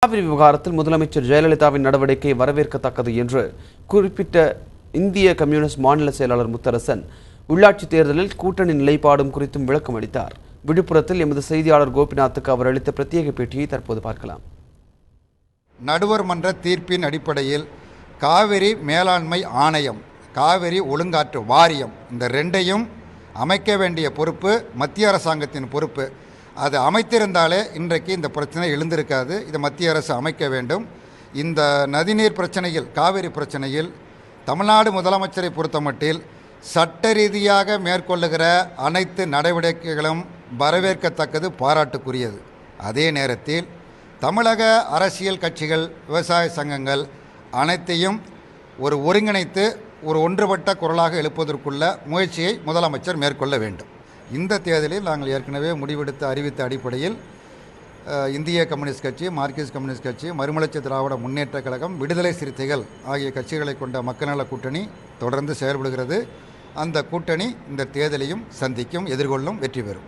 காவிரி விவகாரத்தில் முதலமைச்சர் ஜெயலலிதாவின் நடவடிக்கை வரவேற்கத்தக்கது என்று குறிப்பிட்ட இந்திய கம்யூனிஸ்ட் மாநில செயலாளர் முத்தரசன் உள்ளாட்சித் தேர்தலில் கூட்டணி நிலைப்பாடும் குறித்தும் விளக்கம் அளித்தார். விழுப்புரத்தில் எமது செய்தியாளர் கோபிநாத்துக்கு அவர் அளித்த பிரத்யேக பேட்டியை தற்போது பார்க்கலாம். நடுவர் மன்ற தீர்ப்பின் அடிப்படையில் காவிரி மேலாண்மை ஆணையம், காவிரி ஒழுங்காற்று வாரியம், இந்த ரெண்டையும் அமைக்க வேண்டிய பொறுப்பு மத்திய அரசாங்கத்தின் பொறுப்பு. அது அமைத்திருந்தாலே இன்றைக்கு இந்த பிரச்சனை எழுந்திருக்காது. இதை மத்திய அரசு அமைக்க வேண்டும். இந்த நதிநீர் பிரச்சனையில், காவிரி பிரச்சனையில் தமிழ்நாடு முதலமைச்சரை பொறுத்தமட்டில் சட்ட ரீதியாக மேற்கொள்ளுகிற அனைத்து நடவடிக்கைகளும் வரவேற்கத்தக்கது, பாராட்டுக்குரியது. அதே நேரத்தில் தமிழக அரசியல் கட்சிகள், விவசாய சங்கங்கள் அனைத்தையும் ஒருங்கிணைத்து ஒன்றுபட்ட குரலாக எழுப்பதற்குள்ள முயற்சியை முதலமைச்சர் மேற்கொள்ள வேண்டும். இந்த தேர்தலில் நாங்கள் ஏற்கனவே முடிவெடுத்து அறிவித்த அடிப்படையில் இந்திய கம்யூனிஸ்ட் கட்சி, மார்க்சிஸ்ட் கம்யூனிஸ்ட் கட்சி, மறுமலர்ச்சி திராவிட முன்னேற்றக் கழகம், விடுதலை சிறுத்தைகள் ஆகிய கட்சிகளை கொண்ட மக்கள் நல கூட்டணி தொடர்ந்து செயல்படுகிறது. அந்த கூட்டணி இந்த தேர்தலையும் சந்திக்கும், எதிர்கொள்ளும், வெற்றி பெறும்.